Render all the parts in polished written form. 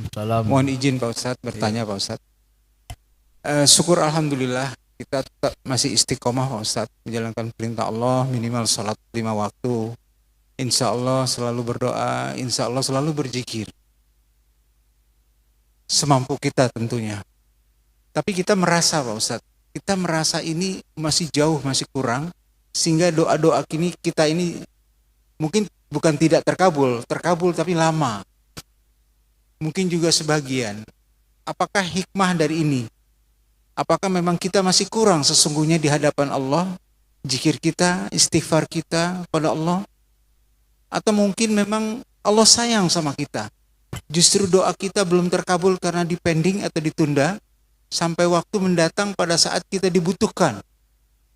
Salam. Mohon izin Pak Ustadz bertanya Pak Ustadz. Syukur Alhamdulillah kita tetap masih istiqomah Pak Ustadz menjalankan perintah Allah, minimal sholat 5 waktu. Insya Allah selalu berdoa, insya Allah selalu berzikir. Semampu kita tentunya. Tapi kita merasa Pak Ustadz, kita merasa ini masih jauh, masih kurang. Sehingga doa-doa kita ini mungkin bukan tidak terkabul, terkabul tapi lama. Mungkin juga sebagian. Apakah hikmah dari ini? Apakah memang kita masih kurang sesungguhnya di hadapan Allah? Zikir kita, istighfar kita pada Allah? Atau mungkin memang Allah sayang sama kita? Justru doa kita belum terkabul karena dipending atau ditunda sampai waktu mendatang pada saat kita dibutuhkan,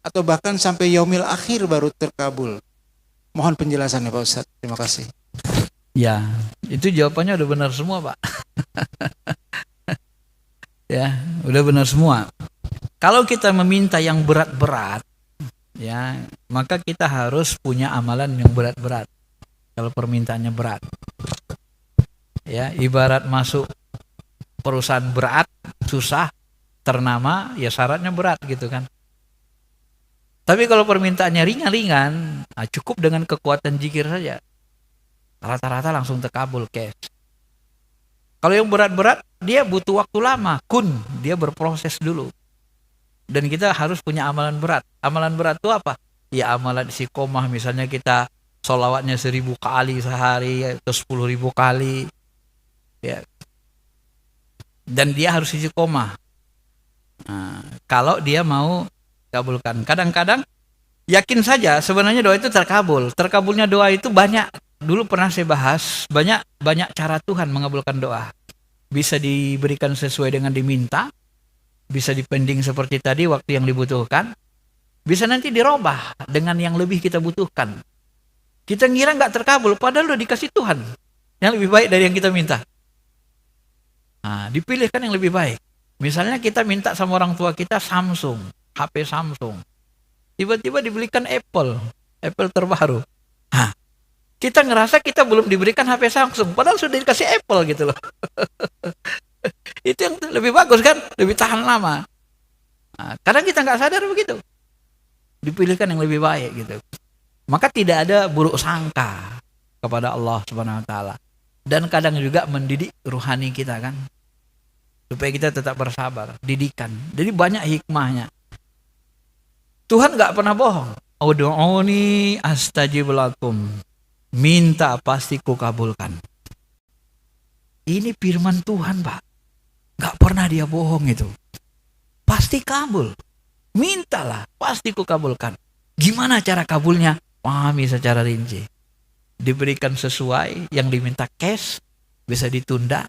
atau bahkan sampai yaumil akhir baru terkabul. Mohon penjelasannya Pak Ustadz. Terima kasih. Ya, itu jawabannya udah benar semua, Pak. Ya, udah benar semua. Kalau kita meminta yang berat-berat, ya, maka kita harus punya amalan yang berat-berat. Kalau permintaannya berat, ya, ibarat masuk perusahaan berat, susah, ternama, ya syaratnya berat gitu kan. Tapi kalau permintaannya ringan-ringan, nah cukup dengan kekuatan zikir saja, rata-rata langsung terkabul cash. Kalau yang berat-berat, dia butuh waktu lama, dia berproses dulu. Dan kita harus punya amalan berat. Amalan berat itu apa? Ya amalan istiqomah, misalnya kita sholawatnya 1000 kali sehari atau 10.000 kali, ya. Dan dia harus istiqomah. Nah, kalau dia mau kabulkan. Kadang-kadang yakin saja sebenarnya doa itu terkabul. Terkabulnya doa itu banyak. Dulu pernah saya bahas, banyak cara Tuhan mengabulkan doa. Bisa diberikan sesuai dengan diminta, bisa dipending seperti tadi waktu yang dibutuhkan, bisa nanti dirubah dengan yang lebih kita butuhkan. Kita ngira nggak terkabul, padahal udah dikasih Tuhan yang lebih baik dari yang kita minta. Nah, dipilihkan yang lebih baik. Misalnya kita minta sama orang tua kita Samsung, HP Samsung. Tiba-tiba dibelikan Apple terbaru. Nah, kita ngerasa kita belum diberikan HP Samsung, padahal sudah dikasih Apple gitu loh. Itu yang lebih bagus kan, lebih tahan lama. Nah, kadang kita nggak sadar begitu. Dipilihkan yang lebih baik gitu. Maka tidak ada buruk sangka kepada Allah Subhanahu wa taala. Dan kadang juga mendidik ruhani kita kan, supaya kita tetap bersabar, didikan. Jadi banyak hikmahnya. Tuhan nggak pernah bohong. Ud'uni astajib lakum. Minta pasti kukabulkan. Ini firman Tuhan, Pak. Nggak pernah dia bohong itu. Pasti kabul. Mintalah, pasti kukabulkan. Gimana cara kabulnya? Pahami secara rinci. Diberikan sesuai yang diminta cash, bisa ditunda,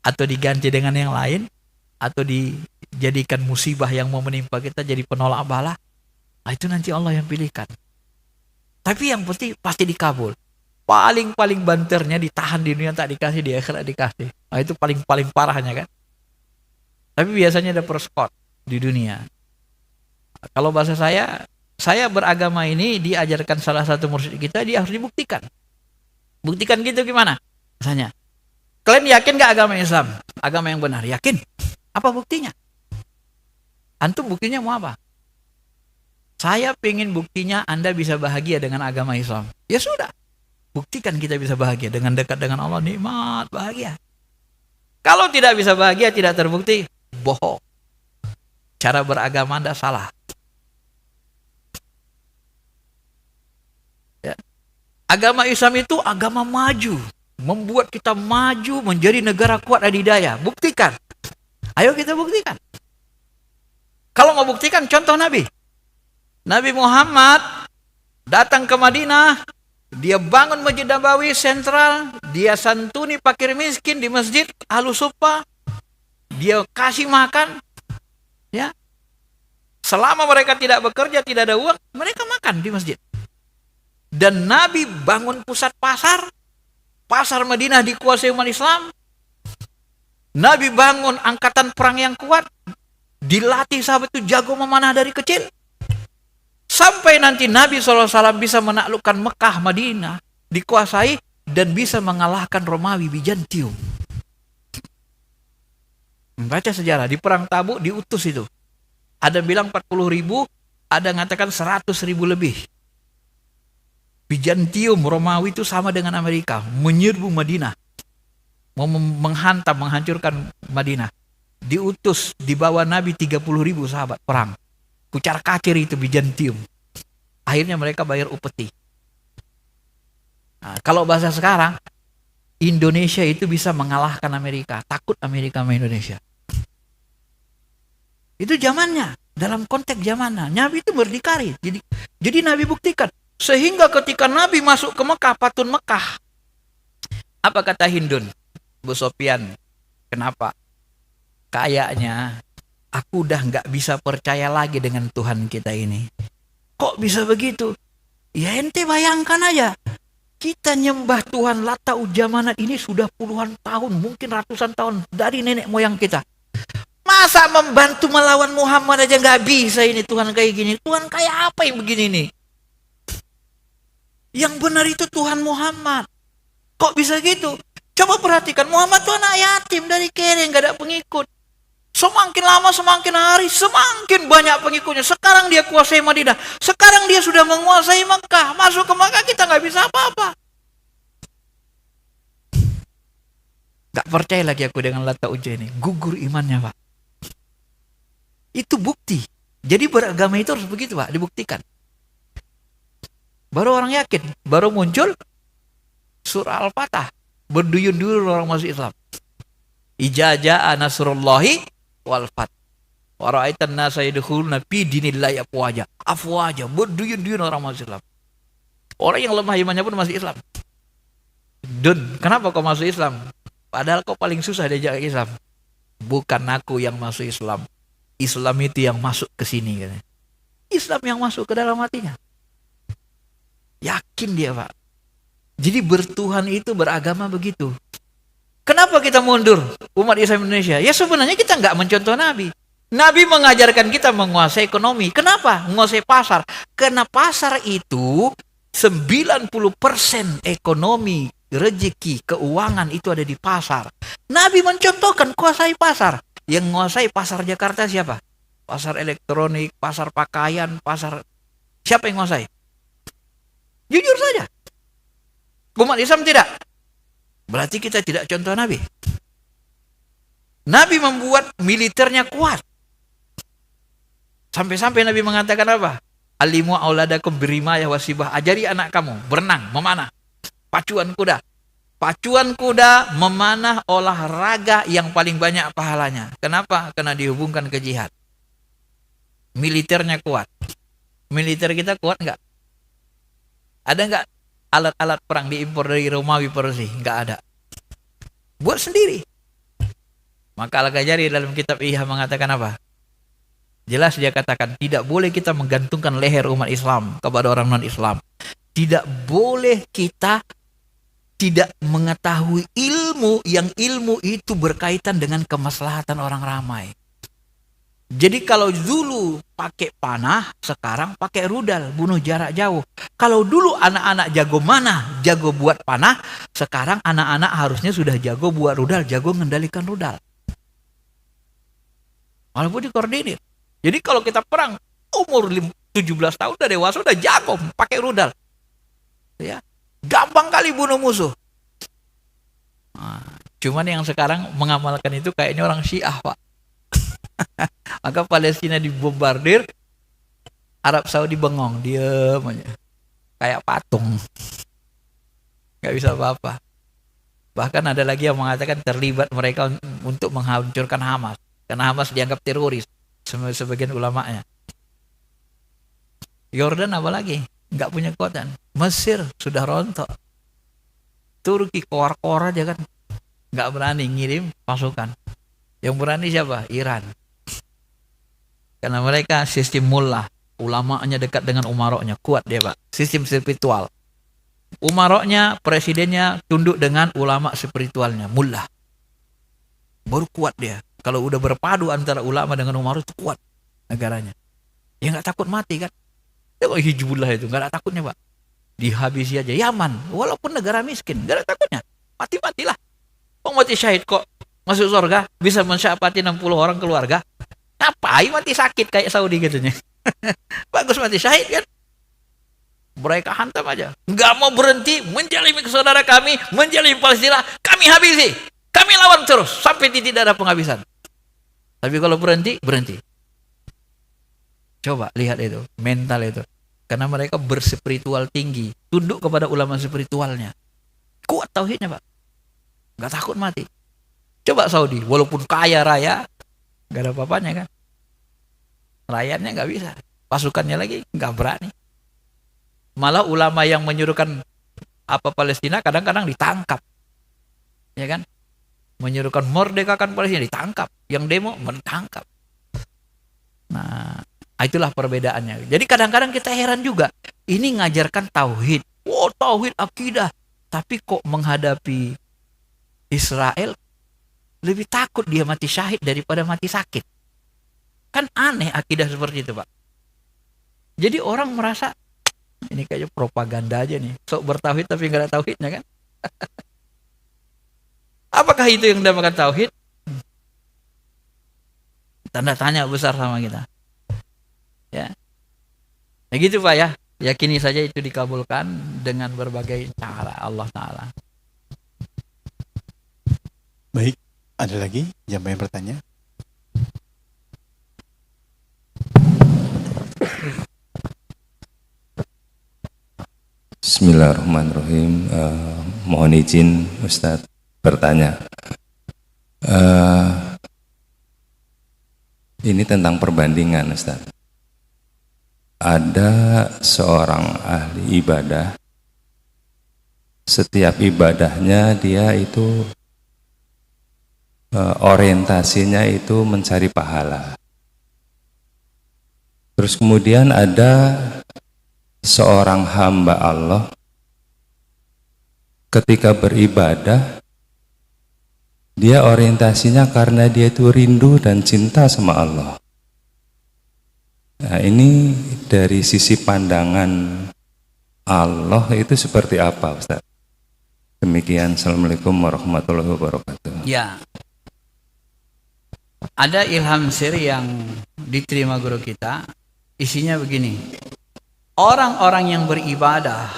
atau diganti dengan yang lain, atau dijadikan musibah yang mau menimpa kita jadi penolak bala. Nah, itu nanti Allah yang pilihkan. Tapi yang penting pasti dikabul. Paling banternya ditahan di dunia, tak dikasih, di akhirat dikasih. Nah, itu paling parahnya kan. Tapi biasanya ada perskot di dunia. Kalau bahasa saya beragama ini diajarkan salah satu mursyid kita, dia harus dibuktikan. Buktikan gitu gimana? Misalnya, kalian yakin gak agama Islam? Agama yang benar, yakin? Apa buktinya? Antum buktinya mau apa? Saya pengen buktinya Anda bisa bahagia dengan agama Islam. Ya sudah, buktikan kita bisa bahagia dengan dekat dengan Allah, nikmat, bahagia. Kalau tidak bisa bahagia, tidak terbukti, bohong. Cara beragama Anda salah. Ya. Agama Islam itu agama maju, membuat kita maju menjadi negara kuat adidaya. Buktikan. Ayo kita buktikan. Kalau mau buktikan, contoh Nabi Muhammad datang ke Madinah, dia bangun Masjid Nabawi sentral, dia santuni fakir miskin di masjid Ahlus Suffah, dia kasih makan, ya. Selama mereka tidak bekerja, tidak ada uang, mereka makan di masjid. Dan Nabi bangun pusat pasar Madinah dikuasai umat Islam. Nabi bangun angkatan perang yang kuat, dilatih sahabat itu jago memanah dari kecil. Sampai nanti Nabi SAW bisa menaklukkan Mekah, Madinah, dikuasai dan bisa mengalahkan Romawi Bizantium. Baca sejarah, di perang Tabuk diutus itu. Ada bilang 40.000, ada ngatakan 100.000 lebih. Bizantium, Romawi itu sama dengan Amerika, menyerbu Madinah. Mau menghantam, menghancurkan Madinah. Diutus, dibawa Nabi 30.000 sahabat perang. Kucar kacir itu Bizantium. Akhirnya mereka bayar upeti. Nah, kalau bahasa sekarang, Indonesia itu bisa mengalahkan Amerika. Takut Amerika sama Indonesia. Itu zamannya, dalam konteks zamannya. Nabi itu berdikari. Jadi Nabi buktikan. Sehingga ketika Nabi masuk ke Mekah, Patun Mekah. Apa kata Hindun? Bu Sofyan, kenapa? Kayaknya aku udah nggak bisa percaya lagi dengan Tuhan kita ini. Kok bisa begitu? Ya ente bayangkan aja. Kita nyembah Tuhan Lata Ujamana ini sudah puluhan tahun, mungkin ratusan tahun dari nenek moyang kita. Masa membantu melawan Muhammad aja nggak bisa ini Tuhan kayak gini? Tuhan kayak apa yang begini nih? Yang benar itu Tuhan Muhammad. Kok bisa gitu? Coba perhatikan, Muhammad itu anak yatim dari kere, nggak ada pengikut. Semakin lama, semakin hari, semakin banyak pengikutnya. Sekarang dia kuasai Madinah. Sekarang dia sudah menguasai Mekah. Masuk ke Mekah kita nggak bisa apa-apa. Gak percaya lagi aku dengan Lata Uja ini. Gugur imannya, Pak. Itu bukti. Jadi beragama itu harus begitu, Pak, dibuktikan. Baru orang yakin, baru muncul surah Al-Fatah. Berduyun-duyun orang masuk Islam. Ijaja nasrullahi wal fath. Wa ra'aitan nasa yadkhuluna fi dinillahi afwaja. Berduyun-duyun orang masuk Islam. Orang yang lemah imannya pun masuk Islam. Dun, kenapa kau masuk Islam? Padahal kau paling susah diajak Islam. Bukan aku yang masuk Islam. Islam itu yang masuk ke sini. Islam yang masuk ke dalam hatinya. Yakin dia, Pak. Jadi bertuhan itu beragama begitu. Kenapa kita mundur umat Islam Indonesia? Ya sebenarnya kita nggak mencontoh Nabi. Nabi mengajarkan kita menguasai ekonomi. Kenapa? Menguasai pasar. Karena pasar itu 90% ekonomi, rezeki, keuangan itu ada di pasar. Nabi mencontohkan kuasai pasar. Yang menguasai pasar Jakarta siapa? Pasar elektronik, pasar pakaian, pasar... Siapa yang menguasai? Jujur saja. Umat Islam tidak. Berarti kita tidak contoh Nabi. Nabi membuat militernya kuat. Sampai-sampai Nabi mengatakan apa? Alimu auladakum birimaya wasibah. Ajari anak kamu berenang, memanah. Pacuan kuda. Pacuan kuda, memanah, olahraga yang paling banyak pahalanya. Kenapa? Karena dihubungkan ke jihad. Militernya kuat. Militer kita kuat enggak? Ada enggak alat-alat perang diimpor dari Romawi Persia? Enggak ada. Buat sendiri. Maka Al-Ghazali dalam kitab Ihya mengatakan apa? Jelas dia katakan tidak boleh kita menggantungkan leher umat Islam kepada orang non-Islam. Tidak boleh kita tidak mengetahui ilmu yang ilmu itu berkaitan dengan kemaslahatan orang ramai. Jadi kalau dulu pakai panah, sekarang pakai rudal, bunuh jarak jauh. Kalau dulu anak-anak jago mana? Jago buat panah, sekarang anak-anak harusnya sudah jago buat rudal, jago mengendalikan rudal. Walaupun dikoordinir. Jadi kalau kita perang, umur 17 tahun udah dewasa, udah jago pakai rudal. Ya. Gampang kali bunuh musuh. Nah, cuman yang sekarang mengamalkan itu kayaknya orang Syiah, Pak. Maka Palestina dibombardir, Arab Saudi bengong, diam aja. Kayak patung. Gak bisa apa-apa. Bahkan ada lagi yang mengatakan terlibat mereka untuk menghancurkan Hamas. Karena Hamas dianggap teroris. Sebagian ulamanya. Yordan apa lagi? Gak punya kekuatan. Mesir sudah rontok. Turki keluar-keluar aja kan. Gak berani ngirim pasukan. Yang berani siapa? Iran. Karena mereka sistem mullah. Ulamanya dekat dengan umaroknya. Kuat dia, Pak. Sistem spiritual. Umaroknya, presidennya tunduk dengan ulama spiritualnya. Mullah. Baru kuat dia. Kalau udah berpadu antara ulama dengan umarok itu kuat negaranya. Ya gak takut mati kan. Ya Hizbullah itu gak ada takutnya, Pak. Dihabisi aja. Yaman. Walaupun negara miskin. Gak ada takutnya. Mati-matilah. Kok mati syahid kok. masuk surga, bisa mensyafaati 60 orang keluarga. Ngapain mati sakit kayak Saudi gitunya. Bagus mati syahid kan. Mereka hantam aja. Nggak mau berhenti menjalimi saudara kami, menjalimi Palestina, kami habisi. Kami lawan terus sampai tidak ada penghabisan. Tapi kalau berhenti, berhenti. Coba lihat itu, mental itu. Karena mereka berspiritual tinggi, tunduk kepada ulama spiritualnya. Kuat tauhidnya, Pak. Nggak takut mati. Coba Saudi, walaupun kaya raya, nggak ada apa-apanya kan. Rakyatnya nggak bisa. Pasukannya lagi nggak berani. Malah ulama yang menyuruhkan apa Palestina kadang-kadang ditangkap. Ya kan? Menyuruhkan merdekakan Palestina ditangkap. Yang demo ditangkap. Nah, itulah perbedaannya. Jadi kadang-kadang kita heran juga. Ini ngajarkan tauhid. Oh, tauhid akidah. Tapi kok menghadapi Israel lebih takut dia mati syahid daripada mati sakit. Kan aneh akidah seperti itu, Pak. Jadi orang merasa ini kayaknya propaganda aja nih. Sok bertauhid tapi nggak ada tauhidnya kan? Apakah itu yang dinamakan tauhid? Tanda tanya besar sama kita. Ya. Ya gitu Pak ya. Yakini saja itu dikabulkan dengan berbagai cara Allah Ta'ala. Baik, ada lagi jamaah yang bertanya? Bismillahirrahmanirrahim. Mohon izin Ustadz bertanya. Ini tentang perbandingan Ustadz. Ada seorang ahli ibadah, setiap ibadahnya dia itu orientasinya itu mencari pahala. Terus kemudian ada seorang hamba Allah ketika beribadah dia orientasinya karena dia itu rindu dan cinta sama Allah. Nah, ini dari sisi pandangan Allah itu seperti apa, Ustaz? Demikian. Assalamualaikum warahmatullahi wabarakatuh. Ya. Ada ilham sir yang diterima guru kita. Isinya begini. Orang-orang yang beribadah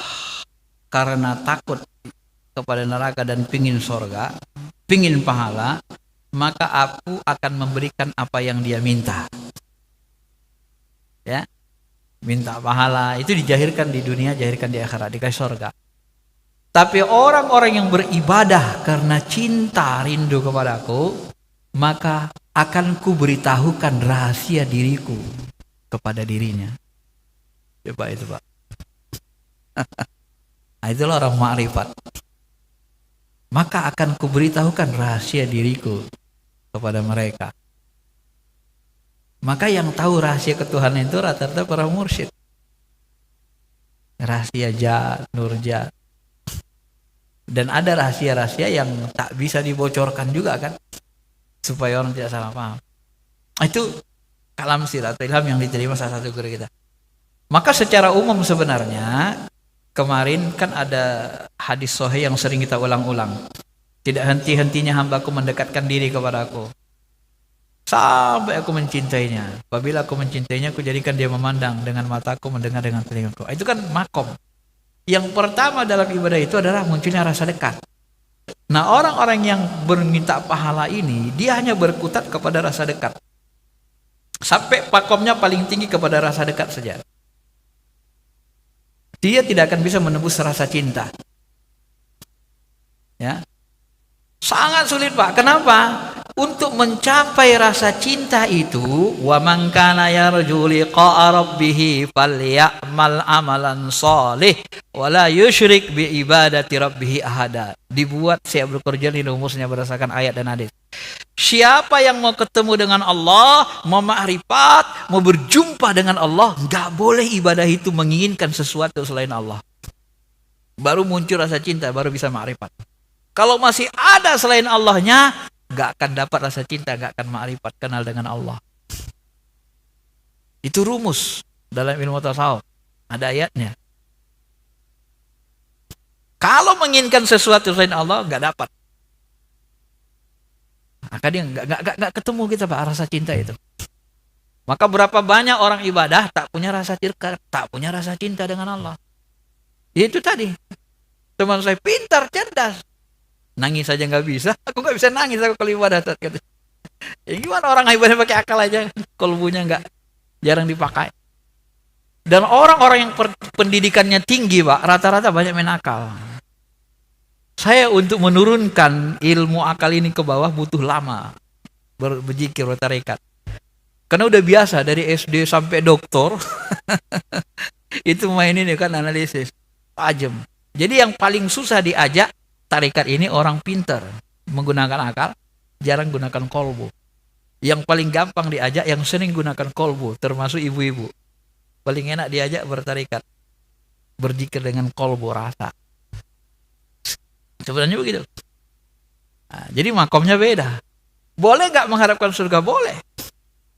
karena takut kepada neraka dan pingin surga, pingin pahala, maka aku akan memberikan apa yang dia minta. Ya, minta pahala itu dijahirkan di dunia, jahirkan di akhirat, dikasih surga. Tapi orang-orang yang beribadah karena cinta rindu kepadaku, maka akan kuberitahukan rahasia diriku kepada dirinya. Coba itu Pak. Nah, itulah orang ma'rifat. Maka akan kuberitahukan rahasia diriku kepada mereka. Maka yang tahu rahasia ketuhanan itu rata-rata para mursyid. Rahasia jat, nurjat. Dan ada rahasia-rahasia yang tak bisa dibocorkan juga kan. Supaya orang tidak salah paham. Itu kalam sir atau ilham yang diterima salah satu guru kita. Maka secara umum sebenarnya kemarin kan ada hadis sahih yang sering kita ulang-ulang. Tidak henti-hentinya hambaku mendekatkan diri kepadaku sampai aku mencintainya. Apabila aku mencintainya, aku jadikan dia memandang dengan mataku, mendengar dengan telingaku. Itu kan makom. Yang pertama dalam ibadah itu adalah munculnya rasa dekat. Nah, orang-orang yang berminta pahala ini, dia hanya berkutat kepada rasa dekat. Sampai makomnya paling tinggi kepada rasa dekat saja. Dia tidak akan bisa menembus rasa cinta. Ya. Sangat sulit Pak. Kenapa? Untuk mencapai rasa cinta itu, wa man kana yarju liqa'a rabbih falyamal amalan shalih wa la yusyrik bi ibadati rabbih ahada. Dibuat Syekh Abdul Qadir di rumusnya berdasarkan ayat dan hadis. Siapa yang mau ketemu dengan Allah, mau ma'rifat, mau berjumpa dengan Allah, enggak boleh ibadah itu menginginkan sesuatu selain Allah. Baru muncul rasa cinta, baru bisa ma'rifat. Kalau masih ada selain Allahnya, gak akan dapat rasa cinta, gak akan ma'rifat, kenal dengan Allah. Itu rumus dalam ilmu tasawuf. Ada ayatnya. Kalau menginginkan sesuatu selain Allah, gak dapat. Maka dia nggak ketemu kita Pak rasa cinta itu. Maka berapa banyak orang ibadah tak punya rasa cinta dengan Allah. Itu tadi. Teman saya pintar, cerdas. Nangis saja nggak bisa. Aku nggak bisa nangis aku kalau ibadah. Ya gimana orang ibadah pakai akal aja, kolbunya jarang dipakai. Dan orang-orang yang pendidikannya tinggi Pak, rata-rata banyak main akal. Saya untuk menurunkan ilmu akal ini ke bawah butuh lama berzikir bertarekat. Karena udah biasa dari SD sampai doktor itu main ini kan analisis tajam. Jadi yang paling susah diajak tarekat ini orang pintar menggunakan akal, jarang gunakan kolbu. Yang paling gampang diajak yang sering gunakan kolbu, termasuk ibu-ibu. Paling enak diajak bertarekat, berzikir dengan kolbu rasa. Sebenarnya begitu. Nah, jadi makomnya beda. Boleh nggak mengharapkan surga? Boleh.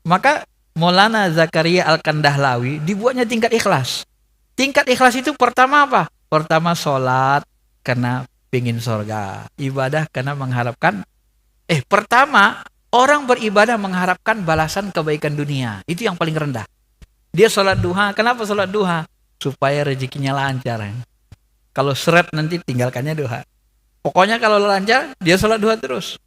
Maka Maulana Zakaria Al-Kandahlawi dibuatnya tingkat ikhlas. Tingkat ikhlas itu pertama apa? Pertama sholat karena pingin surga. Ibadah karena mengharapkan. Pertama orang beribadah mengharapkan balasan kebaikan dunia. Itu yang paling rendah. Dia sholat duha. Kenapa sholat duha? Supaya rezekinya lancar. Kalau seret nanti tinggalkannya duha. Pokoknya kalau lancar dia sholat duha terus.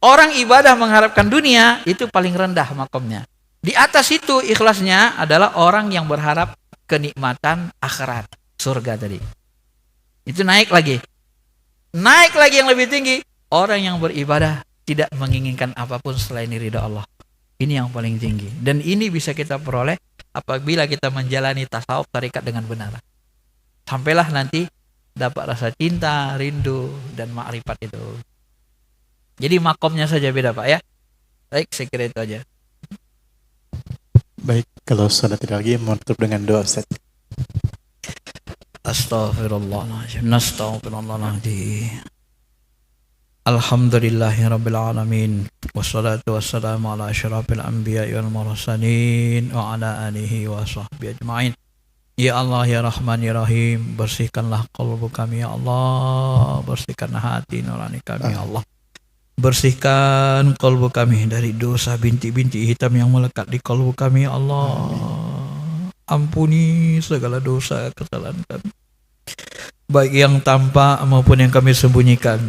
Orang ibadah mengharapkan dunia itu paling rendah makomnya. Di atas itu ikhlasnya adalah orang yang berharap kenikmatan akhirat, surga tadi. Itu naik lagi. Naik lagi yang lebih tinggi, orang yang beribadah tidak menginginkan apapun selain ridha Allah. Ini yang paling tinggi. Dan ini bisa kita peroleh apabila kita menjalani tasawuf tarekat dengan benar. Sampailah nanti dapat rasa cinta, rindu, dan ma'rifat itu. Jadi makomnya saja beda Pak ya. Baik, saya kira itu aja. Baik, kalau sudah tidak lagi, mohon tutup dengan doa Ustaz. Astaghfirullahaladzim. Nastaghfirullahaladzim. Alhamdulillahirabbil alamin. Wassalatu wassalamu ala asyrafil anbiya'i wal mursalin wa ala alihi wa sahbihi ajma'in. Ya Allah ya Rahman ya Rahim, bersihkanlah qalbu kami ya Allah, bersihkan hati nurani kami ya Allah. Bersihkan kalbu kami dari dosa bintik-bintik hitam yang melekat di kalbu kami ya Allah. Ampuni segala dosa kesalahan kami, baik yang tampak maupun yang kami sembunyikan,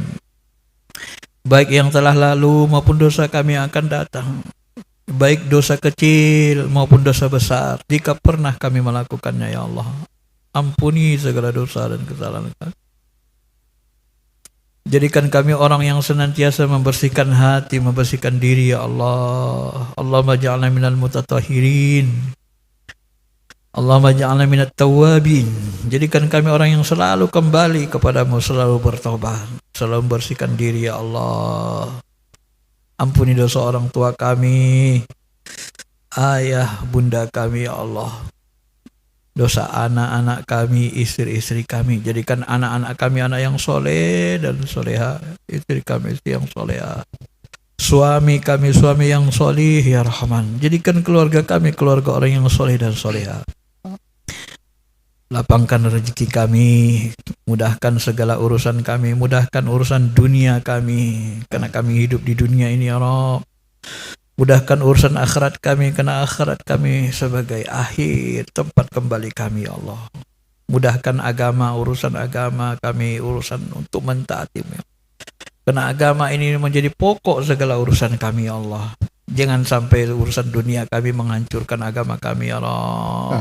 baik yang telah lalu maupun dosa kami yang akan datang, baik dosa kecil maupun dosa besar jika pernah kami melakukannya ya Allah. Ampuni segala dosa dan kesalahan kami. Jadikan kami orang yang senantiasa membersihkan hati, membersihkan diri ya Allah. Allahumma ja'alna minal mutatahhirin. Allahumma ja'alna minat tawabin. Jadikan kami orang yang selalu kembali kepadamu, selalu bertobat, selalu membersihkan diri ya Allah. Ampuni dosa orang tua kami, ayah, bunda kami ya Allah. Dosa anak-anak kami, istri-istri kami. Jadikan anak-anak kami anak yang soleh dan soleha. Istri kami istri yang soleha. Suami kami suami yang soleh ya Rahman. Jadikan keluarga kami keluarga orang yang soleh dan soleha. Lapangkan rezeki kami. Mudahkan segala urusan kami. Mudahkan urusan dunia kami. Karena kami hidup di dunia ini ya Rabb. Mudahkan urusan akhirat kami, karena akhirat kami sebagai akhir tempat kembali kami ya Allah. Mudahkan urusan agama kami, urusan untuk mentaatimu. Karena agama ini menjadi pokok segala urusan kami ya Allah. Jangan sampai urusan dunia kami menghancurkan agama kami ya Allah.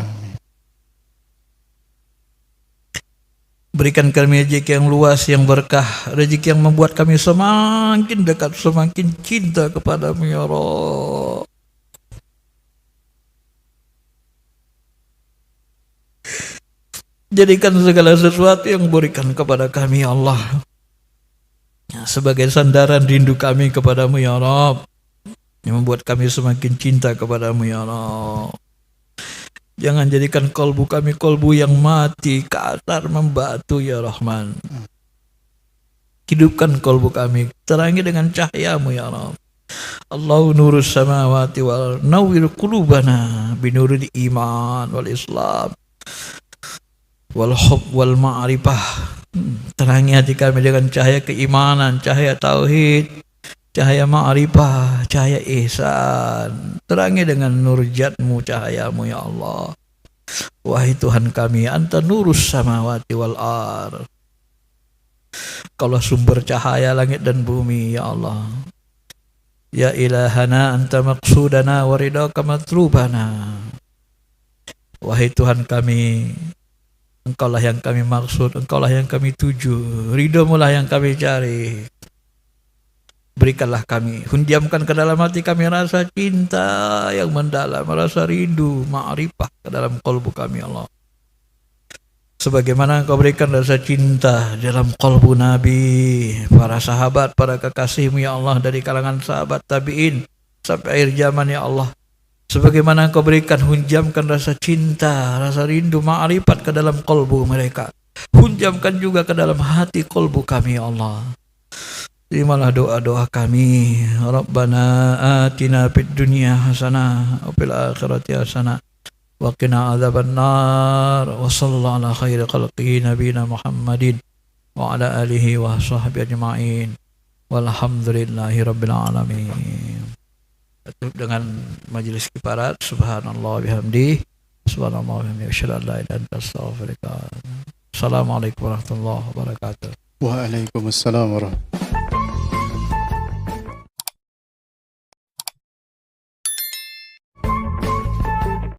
Berikan kami rezeki yang luas, yang berkah, rezeki yang membuat kami semakin dekat, semakin cinta kepadamu ya Allah. Jadikan segala sesuatu yang berikan kepada kami ya Allah sebagai sandaran rindu kami kepadamu ya Rabb, yang membuat kami semakin cinta kepadamu ya Rabb. Jangan jadikan kolbu kami kolbu yang mati, kasar, membatu ya Rahman. Hidupkan kolbu kami, terangi dengan cahayamu ya Rabb. Allahu nurus samawati wal nawwir qulubana binuril iman wal islam wal hub wal ma'rifah. Terangi hati kami dengan cahaya keimanan, cahaya tauhid, cahaya ma'rifah, cahaya ihsan. Terangi dengan nur jatmu, cahayamu ya Allah. Wahai Tuhan kami, anta nurus samawati wal ar. Kaulah sumber cahaya langit dan bumi ya Allah. Ya ilahana anta maqsudana wa ridaka matlubana. Wahai Tuhan kami, Engkaulah yang kami maksud, Engkaulah yang kami tuju, ridhomu lah yang kami cari. Berikanlah kami, hundiamkan ke dalam hati kami rasa cinta yang mendalam, rasa rindu, ma'rifah ke dalam kalbu kami Allah. Sebagaimana Engkau berikan rasa cinta dalam kalbu Nabi, para sahabat, para kekasihmu ya Allah, dari kalangan sahabat tabi'in sampai akhir zaman ya Allah. Sebagaimana Engkau berikan, hunjamkan rasa cinta, rasa rindu, ma'rifat ke dalam kalbu mereka. Hunjamkan juga ke dalam hati kalbu kami ya Allah. Terimalah doa-doa kami. Rabbana atina fid dunya hasanah wa fil akhirati hasanah wa qina adzabannar. Wa sallallahu ala khairi khalqihi nabiyina Muhammadin wa ala alihi wa sahbihi ajma'in. Walhamdulillahi rabbil alamin. Tutup dengan majelis kifarat. Subhanallah bihamdi. Subhanallah bihamdi. Asyhadu an la ilaha illa anta astaghfiruka. Assalamualaikum warahmatullahi wabarakatuh. Waalaikumsalam warahmatullahi